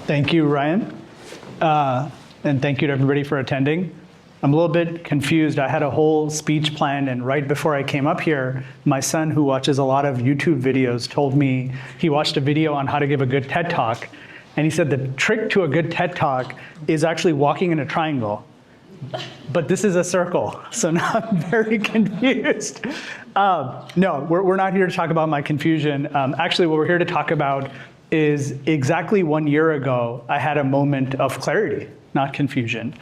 Thank you, Ryan. And thank you to everybody for attending. I'm a little bit confused. I had a whole speech planned, and right before I came up here, my son, who watches a lot of YouTube videos, told me he watched a video on how to give a good TED Talk, and he said the trick to a good TED Talk is actually walking in a triangle. But this is a circle, so now I'm very confused. No, we're not here to talk about my confusion. Actually, what we're here to talk about is exactly 1 year ago, I had a moment of clarity, not confusion.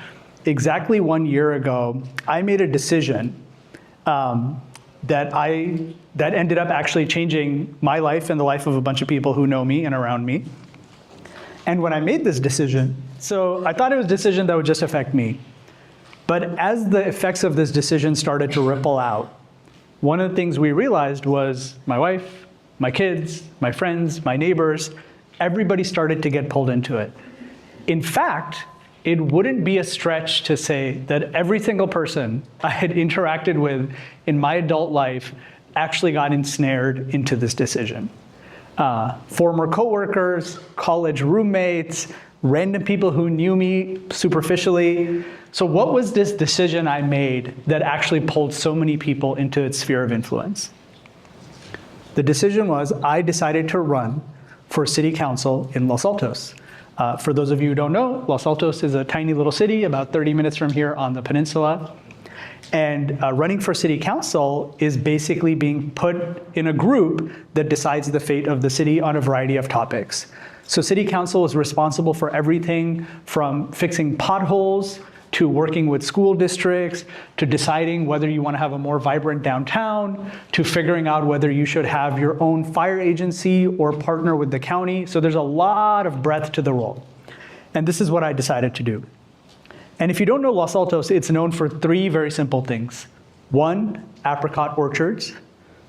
Exactly 1 year ago, I made a decision that ended up actually changing my life and the life of a bunch of people who know me and around me. And when I made this decision, so I thought it was a decision that would just affect me. But as the effects of this decision started to ripple out, one of the things we realized was my wife, my kids, my friends, my neighbors, everybody started to get pulled into it. In fact, it wouldn't be a stretch to say that every single person I had interacted with in my adult life actually got ensnared into this decision. Former coworkers, college roommates, random people who knew me superficially. So what was this decision I made that actually pulled so many people into its sphere of influence? The decision was I decided to run for city council in Los Altos. For those of you who don't know, Los Altos is a tiny little city about 30 minutes from here on the peninsula. And running for city council is basically being put in a group that decides the fate of the city on a variety of topics. So city council is responsible for everything from fixing potholes to working with school districts, to deciding whether you want to have a more vibrant downtown, to figuring out whether you should have your own fire agency or partner with the county. So there's a lot of breadth to the role. And this is what I decided to do. And if you don't know Los Altos, it's known for 3 very simple things. 1, apricot orchards.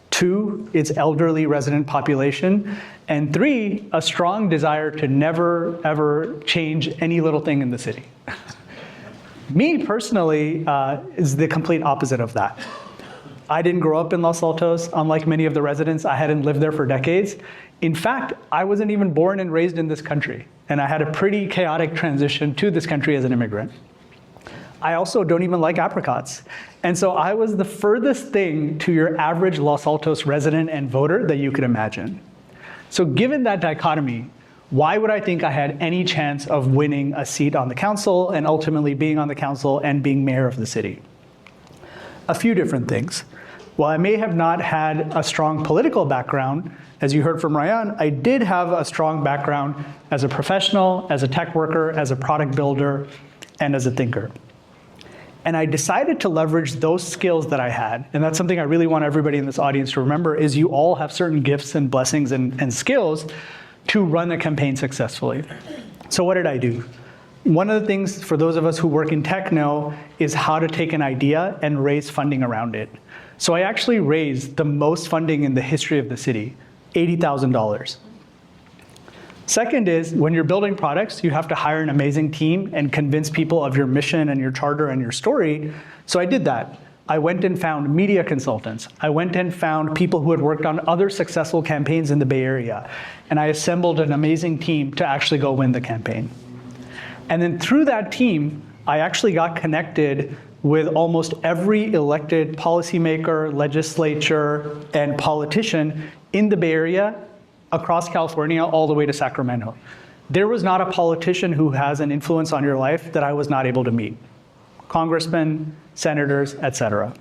2, its elderly resident population. And 3, a strong desire to never, ever change any little thing in the city. Me, personally, is the complete opposite of that. I didn't grow up in Los Altos. Unlike many of the residents, I hadn't lived there for decades. In fact, I wasn't even born and raised in this country. And I had a pretty chaotic transition to this country as an immigrant. I also don't even like apricots. And so I was the furthest thing to your average Los Altos resident and voter that you could imagine. So given that dichotomy, why would I think I had any chance of winning a seat on the council and ultimately being on the council and being mayor of the city? A few different things. While I may have not had a strong political background, as you heard from Ryan, I did have a strong background as a professional, as a tech worker, as a product builder, and as a thinker. And I decided to leverage those skills that I had, and that's something I really want everybody in this audience to remember, is you all have certain gifts and blessings and skills to run a campaign successfully. So what did I do? One of the things for those of us who work in tech know is how to take an idea and raise funding around it. So I actually raised the most funding in the history of the city, $80,000. Second is, when you're building products, you have to hire an amazing team and convince people of your mission and your charter and your story. So I did that. I went and found media consultants. I went and found people who had worked on other successful campaigns in the Bay Area. And I assembled an amazing team to actually go win the campaign. And then through that team, I actually got connected with almost every elected policymaker, legislature, and politician in the Bay Area, across California, all the way to Sacramento. There was not a politician who has an influence on your life that I was not able to meet. Congressmen, senators, etc.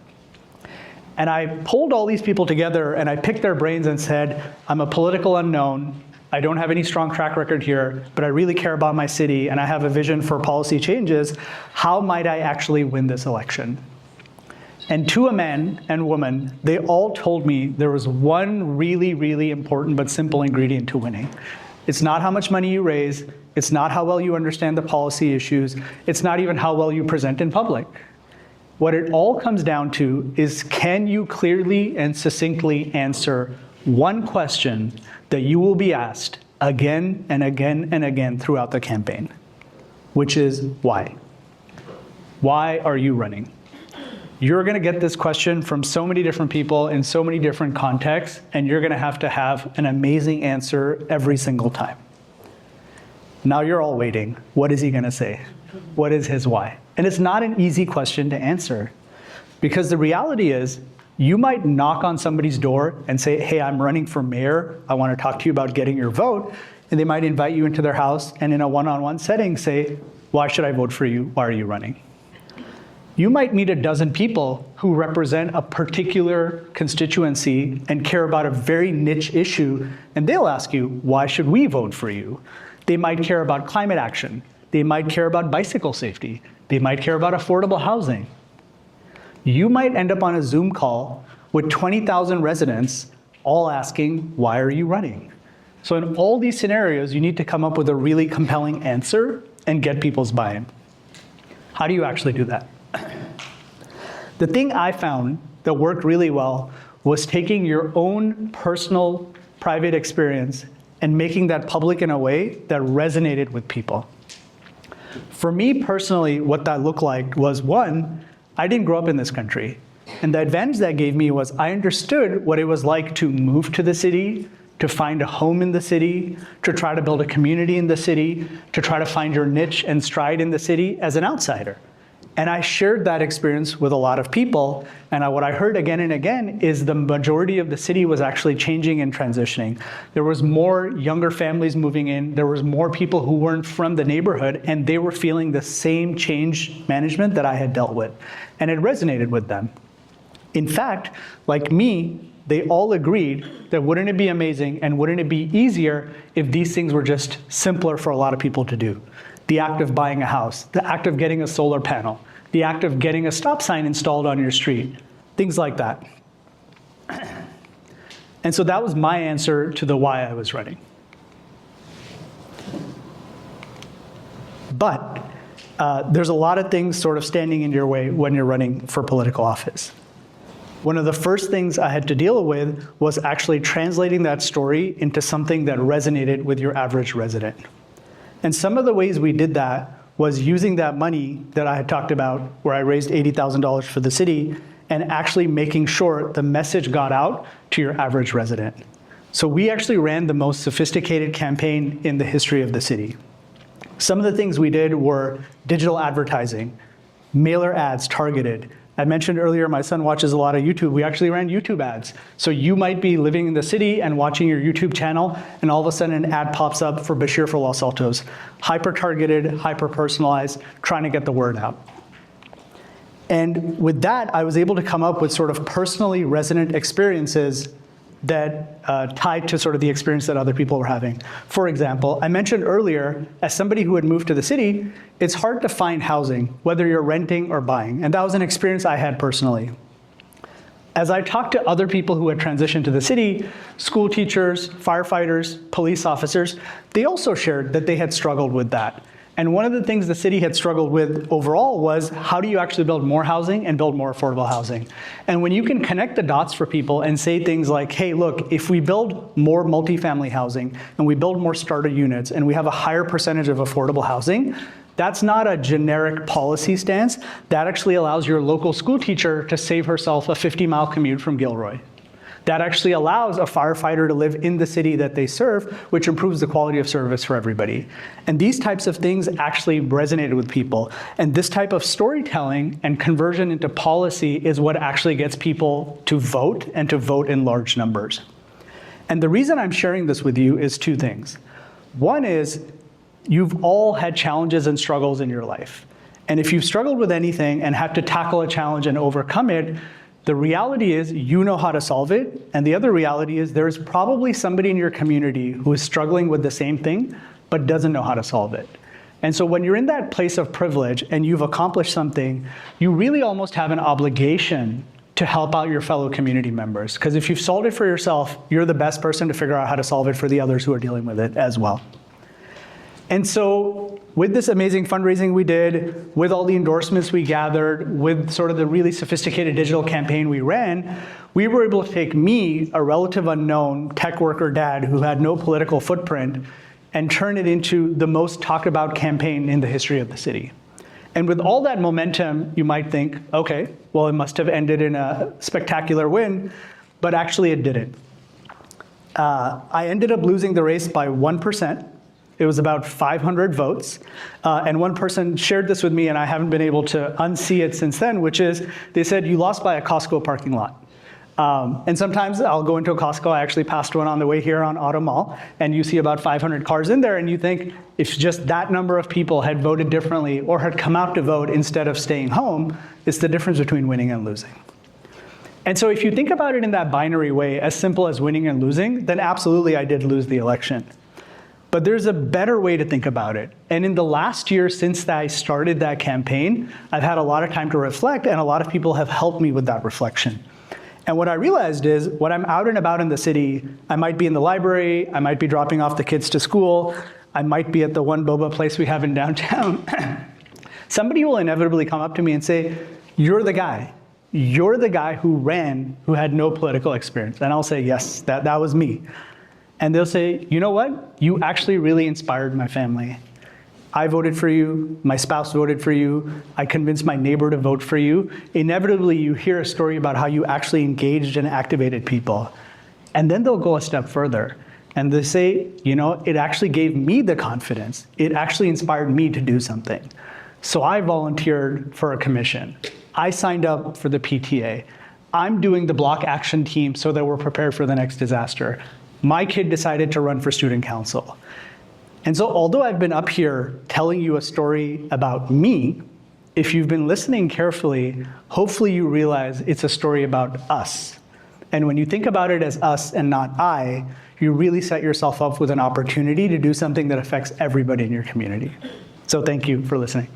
And I pulled all these people together and I picked their brains and said, I'm a political unknown. I don't have any strong track record here, but I really care about my city and I have a vision for policy changes. How might I actually win this election? And to a man and woman, they all told me there was one really, really important but simple ingredient to winning. It's not how much money you raise. It's not how well you understand the policy issues. It's not even how well you present in public. What it all comes down to is, can you clearly and succinctly answer one question that you will be asked again and again and again throughout the campaign, which is why? Why are you running? You're going to get this question from so many different people in so many different contexts, and you're going to have an amazing answer every single time. Now you're all waiting. What is he going to say? What is his why? And it's not an easy question to answer, because the reality is you might knock on somebody's door and say, hey, I'm running for mayor. I want to talk to you about getting your vote. And they might invite you into their house and in a one-on-one setting say, why should I vote for you? Why are you running? You might meet a dozen people who represent a particular constituency and care about a very niche issue, and they'll ask you, why should we vote for you? They might care about climate action. They might care about bicycle safety. They might care about affordable housing. You might end up on a Zoom call with 20,000 residents all asking, why are you running? So in all these scenarios, you need to come up with a really compelling answer and get people's buy-in. How do you actually do that? The thing I found that worked really well was taking your own personal, private experience and making that public in a way that resonated with people. For me personally, what that looked like was, one, I didn't grow up in this country. And the advantage that gave me was I understood what it was like to move to the city, to find a home in the city, to try to build a community in the city, to try to find your niche and stride in the city as an outsider. And I shared that experience with a lot of people. And what I heard again and again is the majority of the city was actually changing and transitioning. There was more younger families moving in. There was more people who weren't from the neighborhood, and they were feeling the same change management that I had dealt with. And it resonated with them. In fact, like me, they all agreed that wouldn't it be amazing and wouldn't it be easier if these things were just simpler for a lot of people to do? The act of buying a house, the act of getting a solar panel, the act of getting a stop sign installed on your street, things like that. And so that was my answer to the why I was running. But there's a lot of things sort of standing in your way when you're running for political office. One of the first things I had to deal with was actually translating that story into something that resonated with your average resident. And some of the ways we did that was using that money that I had talked about, where I raised $80,000 for the city, and actually making sure the message got out to your average resident. So we actually ran the most sophisticated campaign in the history of the city. Some of the things we did were digital advertising, mailer ads targeted. I mentioned earlier, my son watches a lot of YouTube. We actually ran YouTube ads. So you might be living in the city and watching your YouTube channel, and all of a sudden an ad pops up for Bashir for Los Altos. Hyper-targeted, hyper-personalized, trying to get the word out. And with that, I was able to come up with sort of personally resonant experiences that tied to sort of the experience that other people were having. For example, I mentioned earlier, as somebody who had moved to the city, it's hard to find housing, whether you're renting or buying. And that was an experience I had personally. As I talked to other people who had transitioned to the city, school teachers, firefighters, police officers, they also shared that they had struggled with that. And one of the things the city had struggled with overall was, how do you actually build more housing and build more affordable housing? And when you can connect the dots for people and say things like, hey, look, if we build more multifamily housing and we build more starter units and we have a higher percentage of affordable housing, that's not a generic policy stance. That actually allows your local school teacher to save herself a 50-mile commute from Gilroy. That actually allows a firefighter to live in the city that they serve, which improves the quality of service for everybody. And these types of things actually resonated with people. And this type of storytelling and conversion into policy is what actually gets people to vote, and to vote in large numbers. And the reason I'm sharing this with you is two things. One is, you've all had challenges and struggles in your life. And if you've struggled with anything and have to tackle a challenge and overcome it, the reality is you know how to solve it. And the other reality is there's probably somebody in your community who is struggling with the same thing, but doesn't know how to solve it. And so when you're in that place of privilege and you've accomplished something, you really almost have an obligation to help out your fellow community members. Because if you've solved it for yourself, you're the best person to figure out how to solve it for the others who are dealing with it as well. And so with this amazing fundraising we did, with all the endorsements we gathered, with sort of the really sophisticated digital campaign we ran, we were able to take me, a relative unknown tech worker dad who had no political footprint, and turn it into the most talked about campaign in the history of the city. And with all that momentum, you might think, okay, well, it must have ended in a spectacular win, but actually it didn't. I ended up losing the race by 1%. It was about 500 votes. And one person shared this with me, and I haven't been able to unsee it since then, which is they said, you lost by a Costco parking lot. And sometimes I'll go into a Costco. I actually passed one on the way here on Auto Mall, and you see about 500 cars in there, and you think if just that number of people had voted differently or had come out to vote instead of staying home, it's the difference between winning and losing. And so if you think about it in that binary way, as simple as winning and losing, then absolutely I did lose the election. But there's a better way to think about it. And in the last year since I started that campaign, I've had a lot of time to reflect, and a lot of people have helped me with that reflection. And what I realized is when I'm out and about in the city, I might be in the library, I might be dropping off the kids to school, I might be at the one boba place we have in downtown. Somebody will inevitably come up to me and say, you're the guy. You're the guy who ran, who had no political experience. And I'll say, yes, that was me. And they'll say, you know what? You actually really inspired my family. I voted for you, my spouse voted for you, I convinced my neighbor to vote for you. Inevitably, you hear a story about how you actually engaged and activated people. And then they'll go a step further. And they say, you know, it actually gave me the confidence. It actually inspired me to do something. So I volunteered for a commission. I signed up for the PTA. I'm doing the block action team so that we're prepared for the next disaster. My kid decided to run for student council. And so although I've been up here telling you a story about me, if you've been listening carefully, hopefully you realize it's a story about us. And when you think about it as us and not I, you really set yourself up with an opportunity to do something that affects everybody in your community. So thank you for listening.